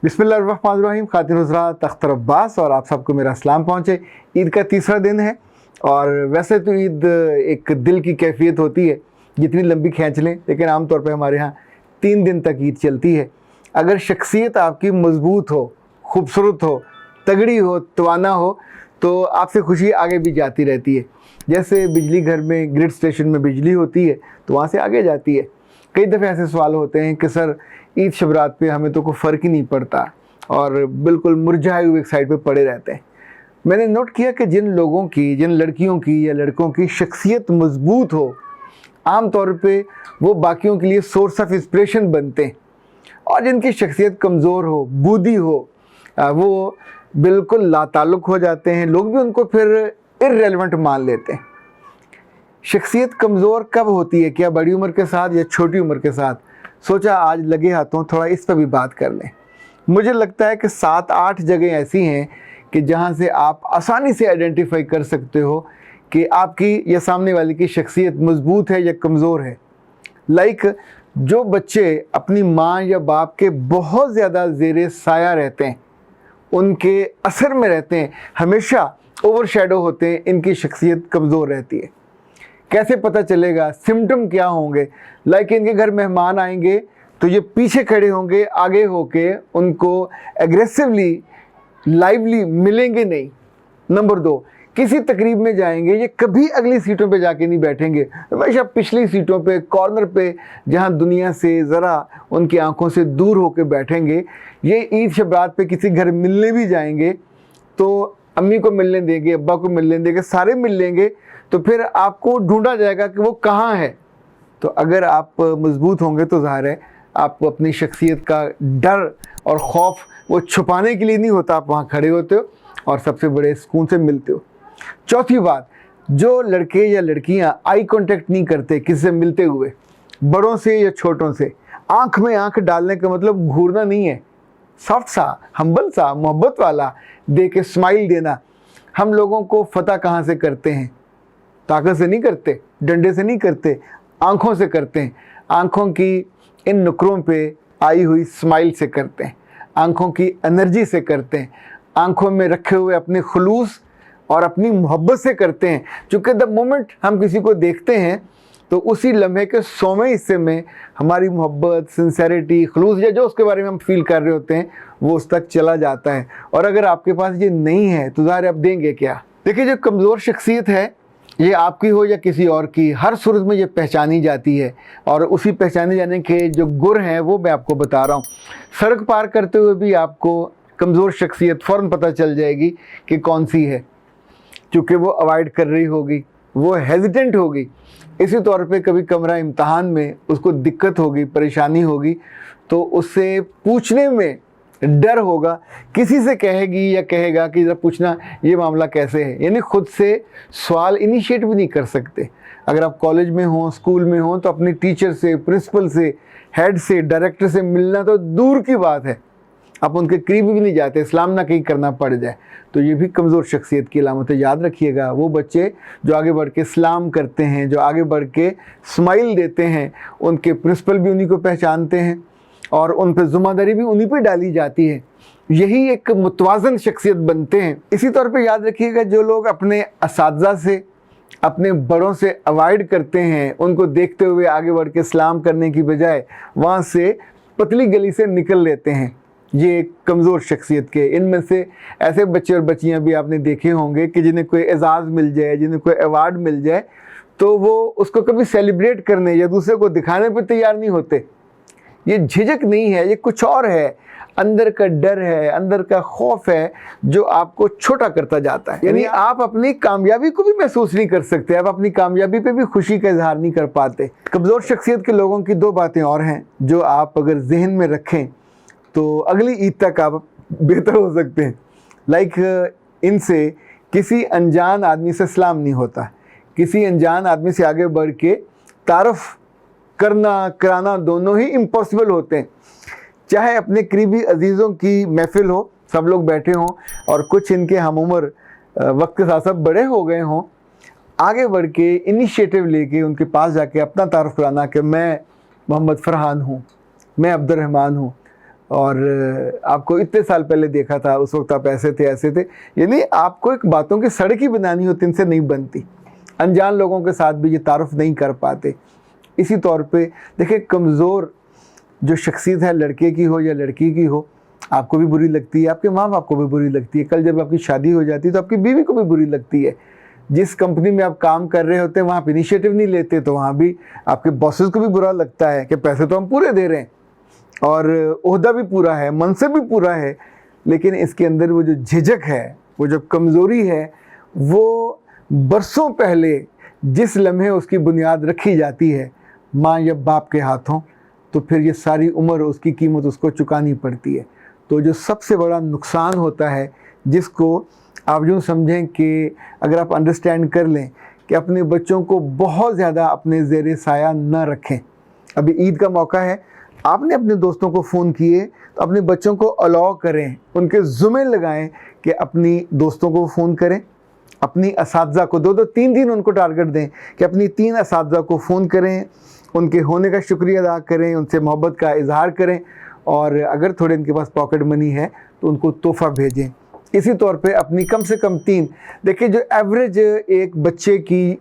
बिस्मिल्लाहिर्रहमानिर्रहीम। खातिन हुज़रात, अख्तर अब्बास और आप सबको मेरा सलाम पहुँचे। ईद का तीसरा दिन है और वैसे तो ईद एक दिल की कैफियत होती है, जितनी लंबी खींच लें, लेकिन आमतौर पर हमारे यहाँ 3 दिन तक ईद चलती है। अगर शख्सियत आपकी मजबूत हो, खूबसूरत हो, तगड़ी हो, तवाना हो, तो आपसे खुशी आगे भी जाती रहती है। जैसे बिजली घर में ग्रिड स्टेशन में बिजली होती है तो वहाँ से आगे जाती है। कई दफ़े ऐसे सवाल होते हैं कि सर ईद शब रात पे हमें तो कोई फ़र्क ही नहीं पड़ता और बिल्कुल मुरझाए हुए एक साइड पे पड़े रहते हैं। मैंने नोट किया कि जिन लोगों की, जिन लड़कियों की या लड़कों की शख्सियत मजबूत हो, आम तौर पे वो बाकियों के लिए सोर्स ऑफ इंस्पिरेशन बनते हैं, और जिनकी शख्सियत कमज़ोर हो, बूदी हो, वो बिल्कुल लाताल्लुक़ हो जाते हैं। लोग भी उनको फिर इर्रेलेवेंट मान लेते हैं। शख्सियत कमज़ोर कब होती है, क्या बड़ी उम्र के साथ या छोटी उम्र के साथ? सोचा आज लगे हाथों थोड़ा इस पर भी बात कर लें। मुझे लगता है कि 7-8 जगह ऐसी हैं कि जहां से आप आसानी से आइडेंटिफाई कर सकते हो कि आपकी या सामने वाले की शख्सियत मजबूत है या कमज़ोर है। लाइक जो बच्चे अपनी माँ या बाप के बहुत ज़्यादा ज़ेरे साया रहते हैं, उनके असर में रहते हैं, हमेशा ओवरशैडो होते हैं, इनकी शख्सियत कमज़ोर रहती है। कैसे पता चलेगा? सिम्टम क्या होंगे? लाइक इनके घर मेहमान आएंगे तो ये पीछे खड़े होंगे, आगे होके उनको एग्रेसिवली, लाइवली मिलेंगे नहीं। नंबर 2, किसी तकरीब में जाएंगे, ये कभी अगली सीटों पे जाके नहीं बैठेंगे, हमेशा पिछली सीटों पे, कॉर्नर पे, जहां दुनिया से ज़रा उनकी आंखों से दूर होके बैठेंगे। ये ईद शब रात पे किसी घर मिलने भी जाएंगे तो अम्मी को मिलने देंगे, अब्बा को मिलने देंगे, सारे मिल लेंगे, तो फिर आपको ढूंढा जाएगा कि वो कहाँ है। तो अगर आप मजबूत होंगे तो ज़ाहिर है आप अपनी शख्सियत का डर और खौफ वो छुपाने के लिए नहीं होता, आप वहाँ खड़े होते हो और सबसे बड़े सुकून से मिलते हो। चौथी बात, जो लड़के या लड़कियाँ आई कांटेक्ट नहीं करते किसी से मिलते हुए, बड़ों से या छोटों से, आँख में आँख डालने का मतलब घूरना नहीं है, सॉफ्ट सा, हम्बल सा, मोहब्बत वाला दे के स्माइल देना। हम लोगों को फतह कहाँ से करते हैं? ताकत से नहीं करते, डंडे से नहीं करते, आँखों से करते हैं। आँखों की इन नुकरों पे आई हुई स्माइल से करते हैं, आँखों की एनर्जी से करते हैं, आँखों में रखे हुए अपने खुलूस और अपनी मोहब्बत से करते हैं। चूँकि द मोमेंट हम किसी को देखते हैं तो उसी लम्हे के 100वें हिस्से में हमारी मोहब्बत, सिंसेरिटी, खुलूस या जो उसके बारे में हम फील कर रहे होते हैं वो उस तक चला जाता है। और अगर आपके पास ये नहीं है तो ज़ाहिर आप देंगे क्या? देखिए, जो कमज़ोर शख्सियत है, ये आपकी हो या किसी और की, हर सूरत में ये पहचानी जाती है। और उसी पहचाने जाने के जो गुर हैं वो मैं आपको बता रहा हूँ। सड़क पार करते हुए भी आपको कमज़ोर शख्सियत फ़ौरन पता चल जाएगी कि कौन सी है, क्योंकि वो अवॉइड कर रही होगी, वो हेजिटेंट होगी। इसी तौर पे कभी कमरा इम्तहान में उसको दिक्कत होगी, परेशानी होगी, तो उससे पूछने में डर होगा, किसी से कहेगी या कहेगा कि ज़रा पूछना ये मामला कैसे है। यानी खुद से सवाल इनिशिएट भी नहीं कर सकते। अगर आप कॉलेज में हो, स्कूल में हो, तो अपने टीचर से, प्रिंसिपल से, हेड से, डायरेक्टर से मिलना तो दूर की बात है, आप उनके करीब भी नहीं जाते, सलाम ना कहीं करना पड़ जाए। तो ये भी कमज़ोर शख्सियत की अलामत है। याद रखिएगा, वो बच्चे जो आगे बढ़ के सलाम करते हैं, जो आगे बढ़ के स्माइल देते हैं, उनके प्रिंसिपल भी उन्हीं को पहचानते हैं और उन पर ज़िम्मेदारी भी उन्हीं पे डाली जाती है। यही एक मुतवाज़न शख्सियत बनते हैं। इसी तौर पे याद रखिएगा, जो लोग अपने असातिज़ा से, अपने बड़ों से अवॉइड करते हैं, उनको देखते हुए आगे बढ़ के सलाम करने की बजाय वहाँ से पतली गली से निकल लेते हैं, ये कमज़ोर शख्सियत के। इनमें से ऐसे बच्चे और बच्चियाँ भी आपने देखे होंगे कि जिन्हें कोई एजाज़ मिल जाए, जिन्हें कोई अवार्ड मिल जाए, तो वो उसको कभी सेलिब्रेट करने या दूसरे को दिखाने पर तैयार नहीं होते। ये झिझक नहीं है, ये कुछ और है, अंदर का डर है, अंदर का खौफ है जो आपको छोटा करता जाता है। यानी आप अपनी कामयाबी को भी महसूस नहीं कर सकते, आप अपनी कामयाबी पे भी खुशी का इजहार नहीं कर पाते। कमज़ोर शख्सियत के लोगों की 2 बातें और हैं जो आप अगर जहन में रखें तो अगली ईद तक आप बेहतर हो सकते हैं। लाइक इनसे किसी अनजान आदमी से सलाम नहीं होता, किसी अनजान आदमी से आगे बढ़ के तारफ़ करना, कराना दोनों ही इम्पॉसिबल होते हैं। चाहे अपने करीबी अजीज़ों की महफ़िल हो, सब लोग बैठे हों और कुछ इनके हम उम्र वक्त के साथ साथ बड़े हो गए हों, आगे बढ़ के इनिशिएटिव लेके उनके पास जाके अपना तारुफ कराना कि मैं मोहम्मद फ़रहान हूँ, मैं अब्दुर्रहमान हूँ, और आपको इतने साल पहले देखा था, उस वक्त आप ऐसे थे ऐसे थे। यानी आपको एक बातों की सड़क ही बनानी होती, इनसे नहीं बनती। अनजान लोगों के साथ भी ये तारुफ नहीं कर पाते। इसी तौर पे देखिए, कमज़ोर जो शख्सियत है, लड़के की हो या लड़की की हो, आपको भी बुरी लगती है, आपके माँ बाप को भी बुरी लगती है। कल जब आपकी शादी हो जाती है तो आपकी बीवी को भी बुरी लगती है। जिस कंपनी में आप काम कर रहे होते हैं वहाँ आप इनिशिएटिव नहीं लेते, तो वहाँ भी आपके बॉसेस को भी बुरा लगता है कि पैसे तो हम पूरे दे रहे हैं और ओहदा भी पूरा है, मनसब भी पूरा है, लेकिन इसके अंदर वो जो झिझक है, वो जो कमज़ोरी है, वो बरसों पहले जिस लम्हे उसकी बुनियाद रखी जाती है माँ या बाप के हाथों, तो फिर ये सारी उम्र उसकी कीमत उसको चुकानी पड़ती है। तो जो सबसे बड़ा नुकसान होता है, जिसको आप यूँ समझें कि अगर आप अंडरस्टैंड कर लें कि अपने बच्चों को बहुत ज़्यादा अपने ज़ेरे साया न रखें। अभी ईद का मौका है, आपने अपने दोस्तों को फ़ोन किए तो अपने बच्चों को अलाउ करें, उनके ज़ुम्मे लगाएं कि अपनी दोस्तों को फ़ोन करें, अपनी असातिज़ा को 2-2 3 उनको टारगेट दें कि अपनी 3 असातिज़ा को फ़ोन करें, उनके होने का शुक्रिया अदा करें, उनसे मोहब्बत का इजहार करें, और अगर थोड़े इनके पास पॉकेट मनी है तो उनको तोहफ़ा भेजें। इसी तौर पे अपनी कम से कम 3, देखिए जो एवरेज एक बच्चे की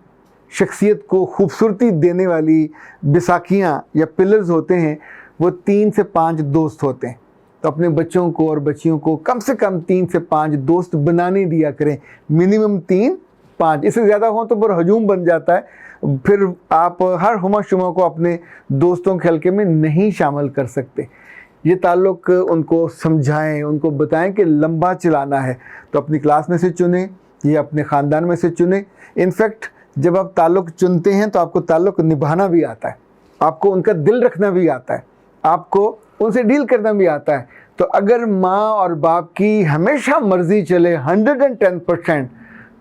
शख्सियत को खूबसूरती देने वाली बिसाखियाँ या पिलर्स होते हैं, वो 3 से 5 दोस्त होते हैं। तो अपने बच्चों को और बच्चियों को कम से कम 3 से 5 दोस्त बनाने दिया करें, मिनिमम 3-5, इससे ज़्यादा हो तो फिर हजूम बन जाता है, फिर आप हर हुमा शुमा को अपने दोस्तों के हल्के में नहीं शामिल कर सकते। ये ताल्लुक़ उनको समझाएं, उनको बताएं कि लंबा चलाना है तो अपनी क्लास में से चुनें या अपने ख़ानदान में से चुनें। इनफैक्ट जब आप ताल्लुक़ चुनते हैं तो आपको ताल्लुक़ निभाना भी आता है, आपको उनका दिल रखना भी आता है, आपको उनसे डील करना भी आता है। तो अगर माँ और बाप की हमेशा मर्ज़ी चले 110%,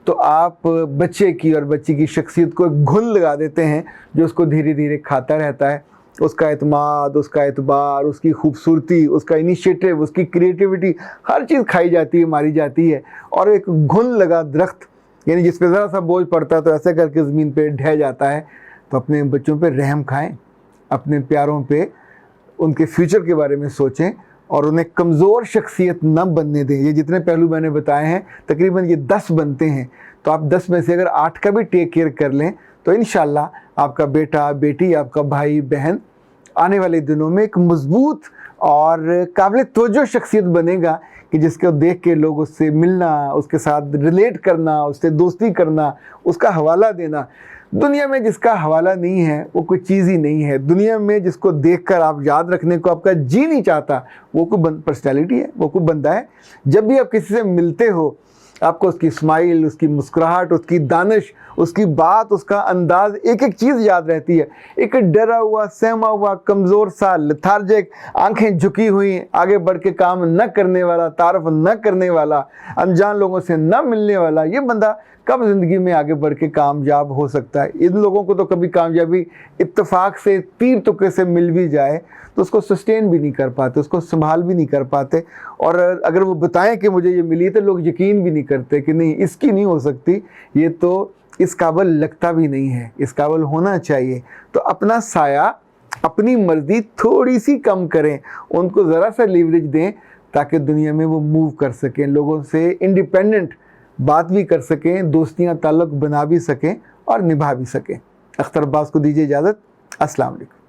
तो आप बच्चे की और बच्ची की शख्सियत को एक घुन लगा देते हैं जो उसको धीरे धीरे खाता रहता है। उसका एतमाद, उसका एतबार, उसकी खूबसूरती, उसका इनिशिएटिव, उसकी क्रिएटिविटी, हर चीज़ खाई जाती है, मारी जाती है। और एक घुन लगा दरख्त, यानी जिस पे ज़रा सा बोझ पड़ता है तो ऐसे करके ज़मीन पे ढह जाता है। तो अपने बच्चों पे रहम खाएं, अपने प्यारों पे उनके फ्यूचर के बारे में सोचें और उन्हें कमज़ोर शख्सियत न बनने दें। ये जितने पहलू मैंने बताए हैं, तकरीबन ये 10 बनते हैं, तो आप 10 में से अगर 8 का भी टेक केयर कर लें तो इंशाल्लाह आपका बेटा बेटी, आपका भाई बहन आने वाले दिनों में एक मजबूत और काबिल तवज्जो शख्सियत बनेगा कि जिसको देख के लोग उससे मिलना, उसके साथ रिलेट करना, उससे दोस्ती करना, उसका हवाला देना। दुनिया में जिसका हवाला नहीं है वो कोई चीज़ ही नहीं है। दुनिया में जिसको देखकर आप याद रखने को आपका जी नहीं चाहता, वो कोई पर्सनैलिटी है, वो कोई बंदा है। जब भी आप किसी से मिलते हो, आपको उसकी स्माइल, उसकी मुस्कुराहट, उसकी दानिश, उसकी बात, उसका अंदाज, एक एक चीज़ याद रहती है। एक डरा हुआ, सहमा हुआ, कमज़ोर सा, लेथार्जिक, आंखें झुकी हुई, आगे बढ़ के काम न करने वाला, तारफ़ न करने वाला, अनजान लोगों से न मिलने वाला, ये बंदा कब ज़िंदगी में आगे बढ़ के कामयाब हो सकता है? इन लोगों को तो कभी कामयाबी इत्तेफाक से, तीर तुक्के से मिल भी जाए तो उसको सस्टेन भी नहीं कर पाते, उसको संभाल भी नहीं कर पाते। और अगर वो बताएं कि मुझे ये मिली तो लोग यकीन भी नहीं करते कि नहीं, इसकी नहीं हो सकती, ये तो इस काबिल लगता भी नहीं है, इस काबिल होना चाहिए। तो अपना साया, अपनी मर्ज़ी थोड़ी सी कम करें, उनको ज़रा सा लीवरेज दें ताकि दुनिया में वो मूव कर सकें, लोगों से इंडिपेंडेंट बात भी कर सकें, दोस्तियाँ ताल्लुक़ बना भी सकें और निभा भी सकें। अख्तर अब्बास को दीजिए इजाज़त। अस्सलाम वालेकुम।